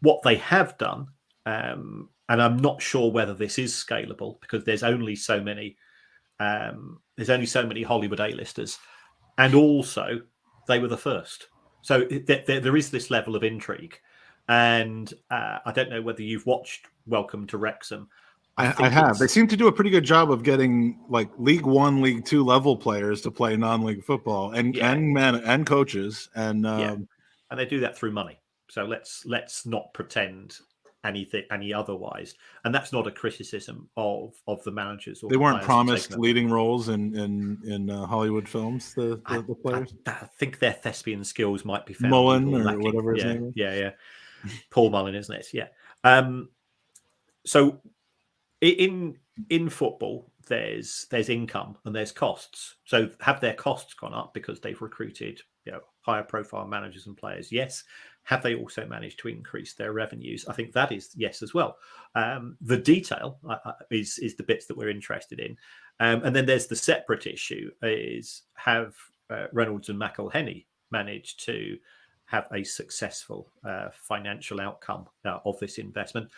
What they have done, and I'm not sure whether this is scalable because there's only so many Hollywood A-listers, and also they were the first. So there is this level of intrigue. And I don't know whether you've watched Welcome to Wrexham. I think have. They seem to do a pretty good job of getting like League One, League Two level players to play non-league football, and coaches, and and they do that through money. So let's not pretend any otherwise. And that's not a criticism of the managers. Or they the weren't players promised leading roles in Hollywood films. The players. I think their thespian skills might be found Mullen or lacking. whatever his name is. Yeah. Paul Mullen, isn't it? Yeah. So in football, there's income and there's costs. So have their costs gone up because they've recruited higher profile managers and players? Yes. Have they also managed to increase their revenues? I think that is yes as well. The detail is the bits that we're interested in, and then there's the separate issue: is have Reynolds and McElhenney managed to have a successful financial outcome of this investment?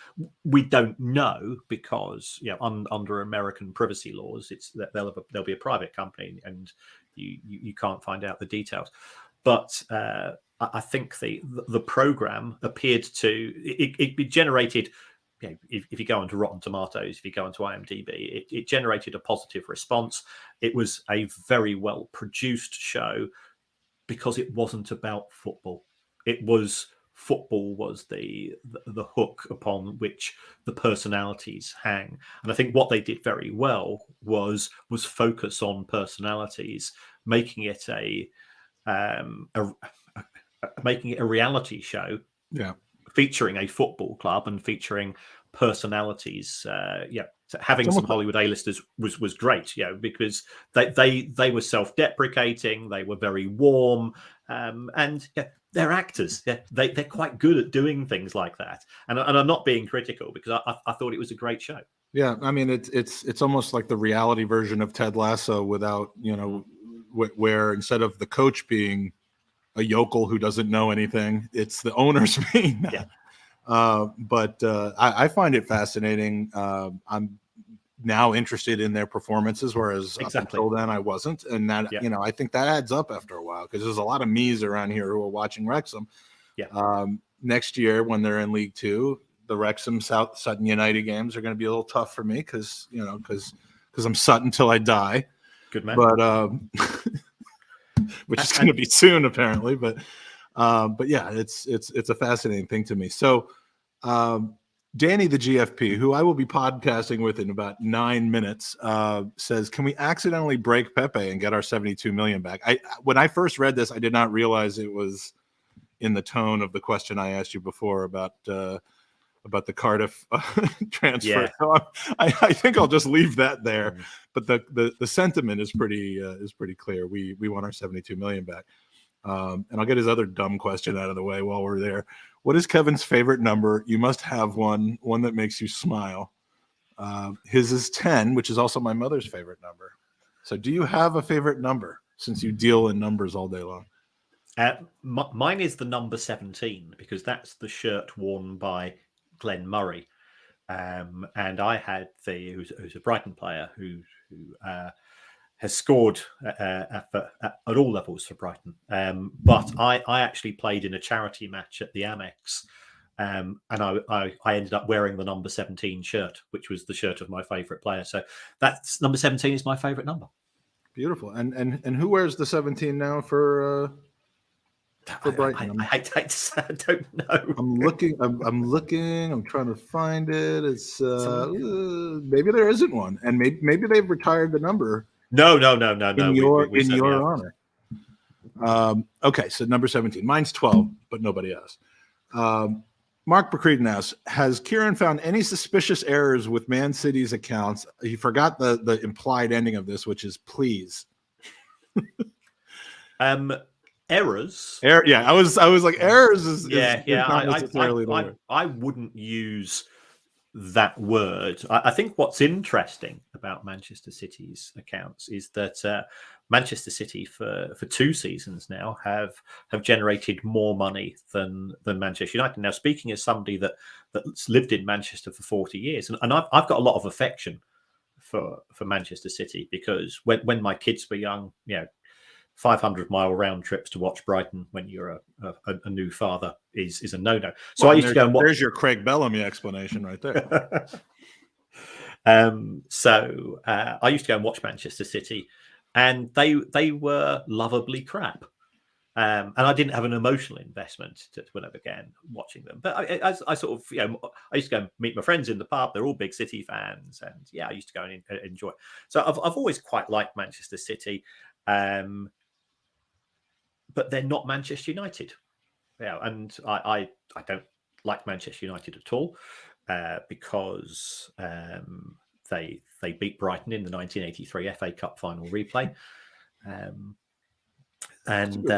We don't know because under American privacy laws, there'll be a private company and you can't find out the details. But I think the program appeared to it generated. If you go onto Rotten Tomatoes, if you go onto IMDb, it generated a positive response. It was a very well produced show because it wasn't about football. Football was the hook upon which the personalities hang. And I think what they did very well was focus on personalities, making it a reality show, featuring a football club and featuring personalities. Having some Hollywood A-listers was great, because they were self-deprecating, they were very warm, and they're actors. They're quite good at doing things like that. And I'm not being critical because I thought it was a great show. Yeah, I mean it's almost like the reality version of Ted Lasso without where instead of the coach being a yokel who doesn't know anything, it's the owners being that. But I find it fascinating. I'm now interested in their performances, whereas up until then I wasn't. And that I think that adds up after a while because there's a lot of me's around here who are watching Wrexham. Next year when they're in League Two, the Wrexham Sutton United games are going to be a little tough for me because I'm Sutton till I die. Good man. But which is going to be soon apparently. But yeah, it's a fascinating thing to me. So Danny, the GFP, who I will be podcasting with in about 9 minutes, says, can we accidentally break Pepe and get our 72 million back? When I first read this, I did not realize it was in the tone of the question I asked you before about the Cardiff transfer. Yeah. So I think I'll just leave that there. But the sentiment is pretty clear. We want our 72 million back. And I'll get his other dumb question out of the way while we're there. What is Kevin's favorite number? You must have one that makes you smile. His is 10, which is also my mother's favorite number. So do you have a favorite number since you deal in numbers all day long? Mine is the number 17 because that's the shirt worn by Glenn Murray. And I had who's a Brighton player who has scored at all levels for Brighton. But I actually played in a charity match at the Amex, and I ended up wearing the number 17 shirt, which was the shirt of my favourite player. So that's number 17 is my favourite number. Beautiful. And who wears the 17 now for Brighton? I don't know. I'm looking. I'm trying to find it. It's maybe there isn't one, and maybe they've retired the number. No. In your honor. Okay, so number 17. Mine's 12, but nobody else. Mark Bacreeden asks, has Kieran found any suspicious errors with Man City's accounts? He forgot the implied ending of this, which is please. Errors. I was like errors is not necessarily the word. I wouldn't use that word. I think what's interesting about Manchester City's accounts is that Manchester City for 2 seasons now have generated more money than Manchester United. Now, speaking as somebody that's lived in Manchester for 40 years, and I've got a lot of affection for Manchester City because when my kids were young, 500-mile round trips to watch Brighton when you're a new father is a no-no. So I used to go and watch. There's your Craig Bellamy explanation right there. So I used to go and watch Manchester City, and they were lovably crap. And I didn't have an emotional investment when I began watching them. But I sort of, I used to go and meet my friends in the pub. They're all big City fans, and I used to go and enjoy. So I've always quite liked Manchester City, but they're not Manchester United. And I don't like Manchester United at all because they beat Brighton in the 1983 FA Cup final replay. And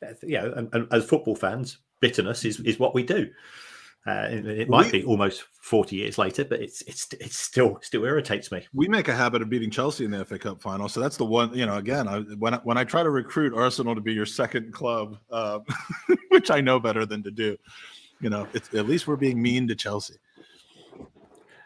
as football fans, bitterness is what we do. It might be almost 40 years later, but it still irritates me. We make a habit of beating Chelsea in the FA Cup final, so that's the one. Again, when I try to recruit Arsenal to be your second club, which I know better than to do, it's, at least we're being mean to Chelsea.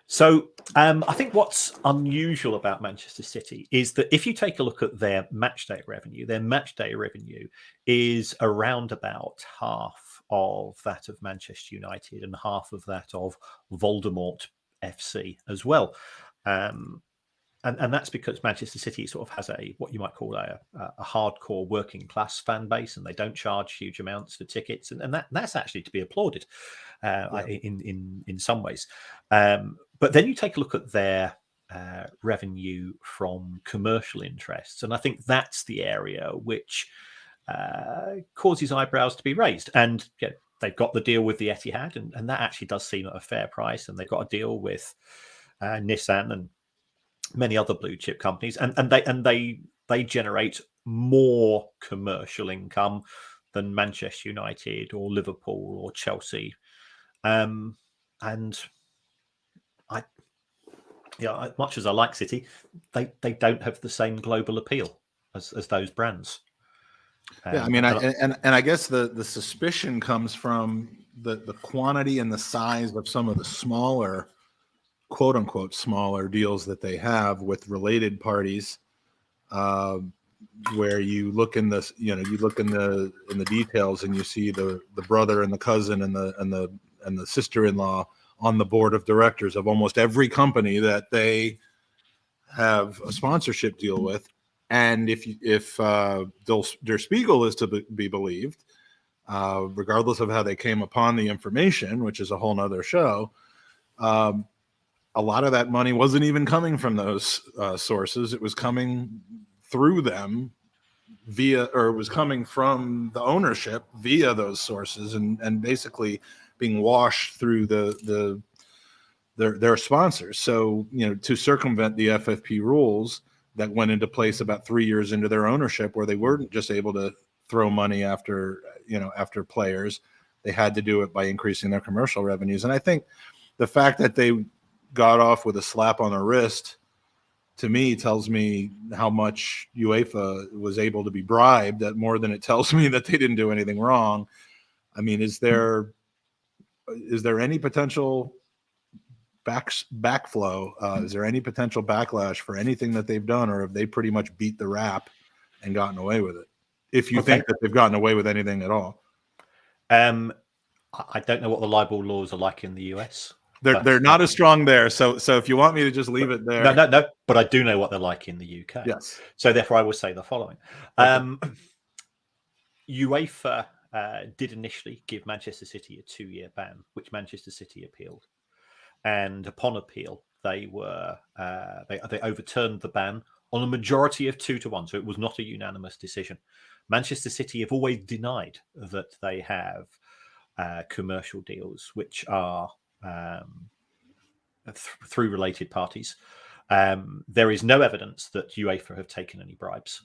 So I think what's unusual about Manchester City is that if you take a look at their match day revenue is around about half of that of Manchester United and half of that of Voldemort FC as well. And that's because Manchester City sort of has what you might call a hardcore working class fan base, and they don't charge huge amounts for tickets, and that's actually to be applauded in some ways. But then you take a look at their revenue from commercial interests, and I think that's the area which causes eyebrows to be raised. And they've got the deal with the Etihad, and that actually does seem at a fair price, and they've got a deal with Nissan and many other blue chip companies, and they generate more commercial income than Manchester United or Liverpool or Chelsea, and much as I like City, they don't have the same global appeal as those brands. I guess the suspicion comes from the quantity and the size of some of the smaller, quote unquote, smaller deals that they have with related parties, where you look in this, you look in the details and you see the brother and the cousin and the sister-in-law on the board of directors of almost every company that they have a sponsorship deal with. And if Der Spiegel is to be believed, regardless of how they came upon the information, which is a whole nother show, a lot of that money wasn't even coming from those sources. It was coming through them it was coming from the ownership via those sources, and basically being washed through their sponsors. So, to circumvent the FFP rules that went into place about 3 years into their ownership, where they weren't just able to throw money after players, they had to do it by increasing their commercial revenues. And I think the fact that they got off with a slap on the wrist, to me, tells me how much UEFA was able to be bribed, that more than it tells me that they didn't do anything wrong. I mean, is there any potential backflow? Is there any potential backlash for anything that they've done, or have they pretty much beat the rap and gotten away with it? If you think that they've gotten away with anything at all. I don't know what the libel laws are like in the US. They're not as strong there. So if you want me to just leave it there. No. But I do know what they're like in the UK. Yes. So therefore, I will say the following. UEFA did initially give Manchester City a 2-year ban, which Manchester City appealed. And upon appeal, they overturned the ban on a majority of 2-1. So it was not a unanimous decision. Manchester City have always denied that they have commercial deals, which are through related parties. There is no evidence that UEFA have taken any bribes.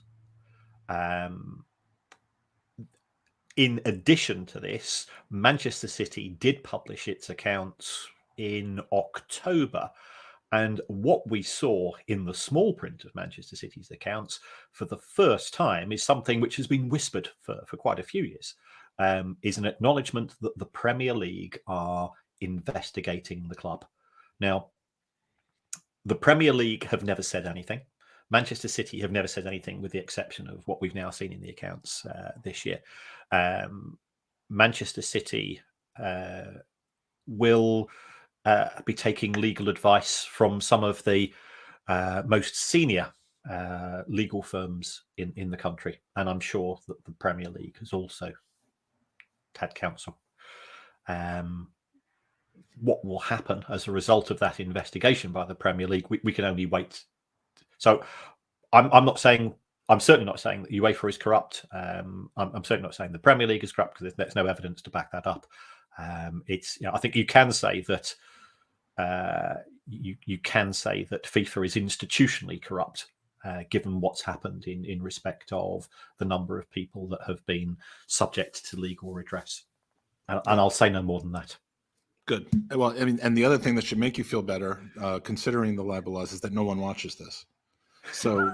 In addition to this, Manchester City did publish its accounts in October. And what we saw in the small print of Manchester City's accounts for the first time is something which has been whispered for quite a few years, is an acknowledgement that the Premier League are investigating the club. Now, the Premier League have never said anything. Manchester City have never said anything, with the exception of what we've now seen in the accounts this year. Manchester City will be taking legal advice from some of the most senior legal firms in the country, and I'm sure that the Premier League has also had counsel. What will happen as a result of that investigation by the Premier League, we can only wait. So I'm not saying, I'm certainly not saying that UEFA is corrupt. I'm certainly not saying the Premier League is corrupt, because there's no evidence to back that up. I think you can say that you can say that FIFA is institutionally corrupt, given what's happened in respect of the number of people that have been subject to legal redress. And I'll say no more than that. Good. Well, I mean, and the other thing that should make you feel better, considering the libel laws, is that no one watches this. So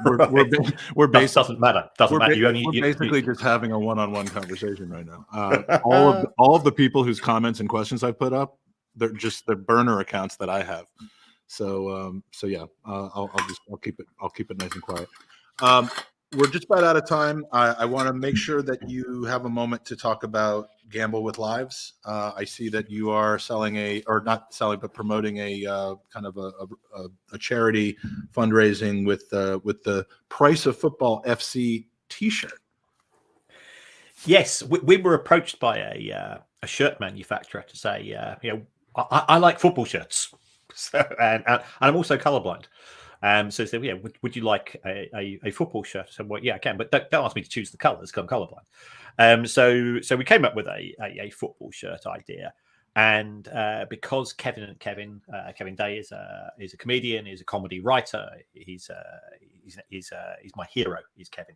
we're basically doesn't matter. Doesn't matter. We're basically just having a one-on-one conversation right now. All of the people whose comments and questions I put up, they're just the burner accounts that I have. So yeah, I'll keep it nice and quiet. We're just about out of time. I want to make sure that you have a moment to talk about Gamble with Lives. I see that you are promoting a kind of a charity fundraising with the Price of Football FC T-shirt. Yes, we were approached by a shirt manufacturer to say, I like football shirts, and I'm also colorblind. So they said, yeah, would you like a football shirt? I said, well, yeah, I can, but don't ask me to choose the colours, because I'm colourblind. So we came up with a football shirt idea, and because Kevin Day is a comedian, he's a comedy writer, he's my hero. He's Kevin.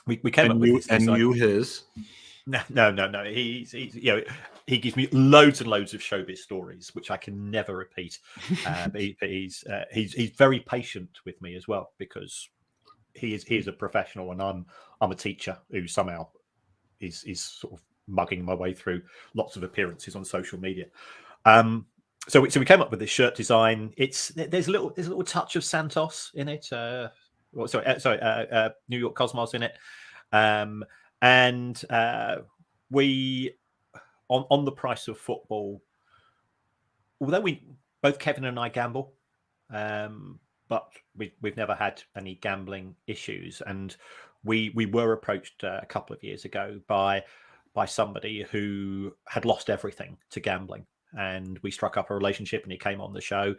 We came up with this his. No. He gives me loads and loads of showbiz stories, which I can never repeat. But he's very patient with me as well, because he is a professional, and I'm a teacher who somehow is sort of mugging my way through lots of appearances on social media. So we came up with this shirt design. There's a little touch of Santos in it. New York Cosmos in it. And we on the Price of Football, although both Kevin and I gamble, but we've never had any gambling issues, and we were approached a couple of years ago by somebody who had lost everything to gambling, and we struck up a relationship, and he came on the show,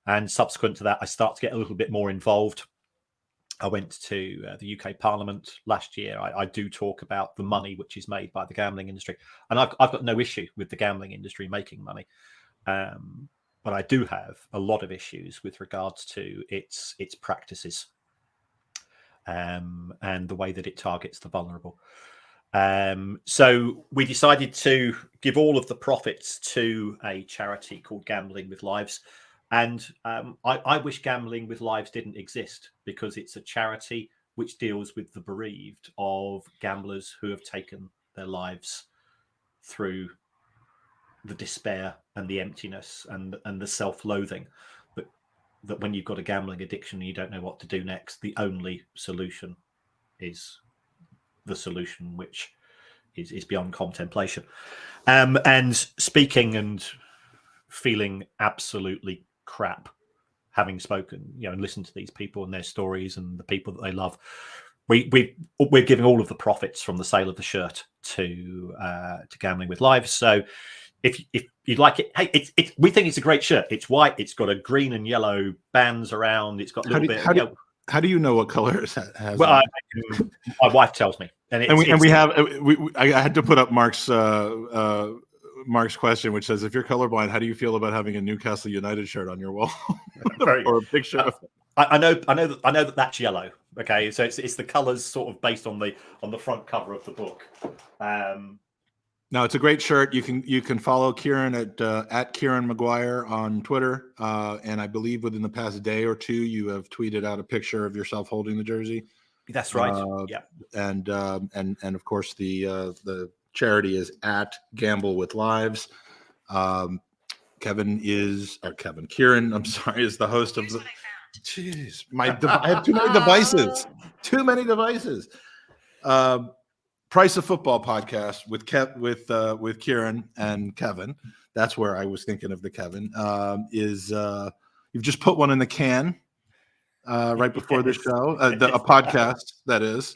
and subsequent to that I started to get a little bit more involved. I went to the UK Parliament last year. I do talk about the money which is made by the gambling industry, and I've got no issue with the gambling industry making money, but I do have a lot of issues with regards to its practices, and the way that it targets the vulnerable. So we decided to give all of the profits to a charity called Gambling with Lives. And I wish Gambling with Lives didn't exist, because it's a charity which deals with the bereaved of gamblers who have taken their lives through the despair and the emptiness and the self-loathing. That when you've got a gambling addiction and you don't know what to do next, the only solution is the solution which is beyond contemplation. And speaking and feeling absolutely crap, having spoken, and listened to these people and their stories and the people that they love, we're giving all of the profits from the sale of the shirt to Gambling with Lives. So if you'd like it, hey, we think it's a great shirt. It's white. It's got a green and yellow bands around. It's got a little bit. How do you know what color it has? Well, my wife tells me, I had to put up Mark's question, which says, if you're colorblind, how do you feel about having a Newcastle United shirt on your wall? Or a picture? I know that that's yellow. Okay, so it's the colors sort of based on the front cover of the book. No, it's a great shirt. You can follow Kieran at Kieran Maguire on Twitter, and I believe within the past day or two, you have tweeted out a picture of yourself holding the jersey. That's right. Yeah, and of course the charity is at Gamble with Lives. Kieran, I'm sorry, is the host of the. Jeez, I have too many devices. Price of Football podcast with Kieran and Kevin. That's where I was thinking of the Kevin. You've just put one in the can right before the show, a podcast that is.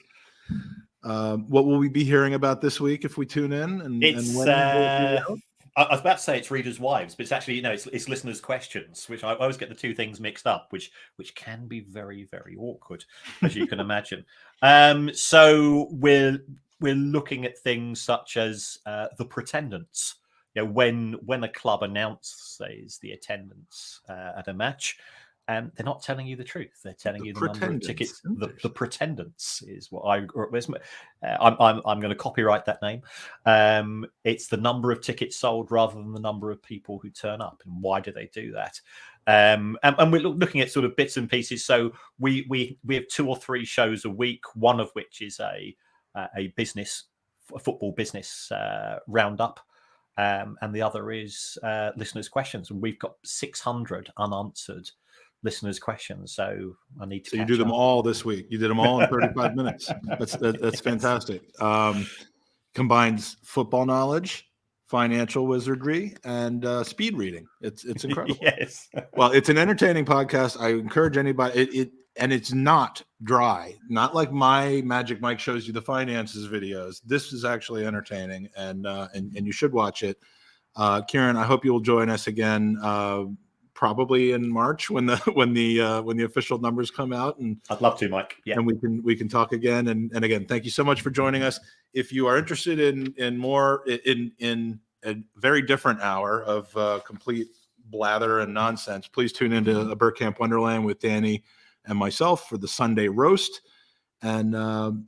What will we be hearing about this week if we tune in? And when will it be out? I was about to say it's readers' wives, but it's actually it's listeners' questions, which I always get the two things mixed up, which can be very, very awkward, as you can imagine. So we're looking at things such as the pretendants. When a club announces the attendance at a match, they're not telling you the truth. They're telling you the number of tickets. The pretendants is what I'm going to copyright that name. It's the number of tickets sold rather than the number of people who turn up. And why do they do that? And we're looking at sort of bits and pieces. So we have 2 or 3 shows a week. One of which is a football business roundup. And the other is listeners' questions. And we've got 600 unanswered listeners' questions, so I need to. So you do them all this week. You did them all in 35 minutes. That's fantastic. Combines football knowledge, financial wizardry, and speed reading. It's incredible. Yes. Well, it's an entertaining podcast. I encourage anybody. And it's not dry. Not like my Magic Mike shows you the finances videos. This is actually entertaining, and you should watch it. Kieran, I hope you'll join us again. Probably in March when the official numbers come out, and I'd love to, Mike. Yeah, and we can talk again. And again, thank you so much for joining us. If you are interested in more in a very different hour of complete blather and nonsense, please tune into a Burkamp Wonderland with Danny and myself for the Sunday roast, and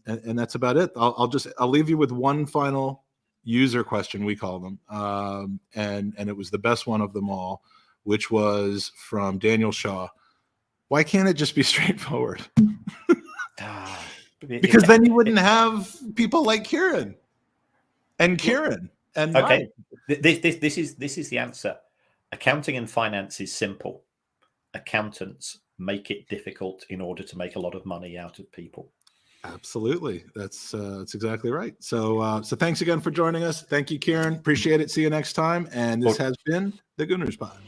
that's about it. I'll leave you with one final user question, we call them, and it was the best one of them all, which was from Daniel Shaw. Why can't it just be straightforward? Because then you wouldn't have people like Kieran. And okay, Mike. This is the answer. Accounting and finance is simple. Accountants make it difficult in order to make a lot of money out of people. Absolutely. That's exactly right. So thanks again for joining us. Thank you, Kieran. Appreciate it. See you next time. And this has been the Gooners Pod.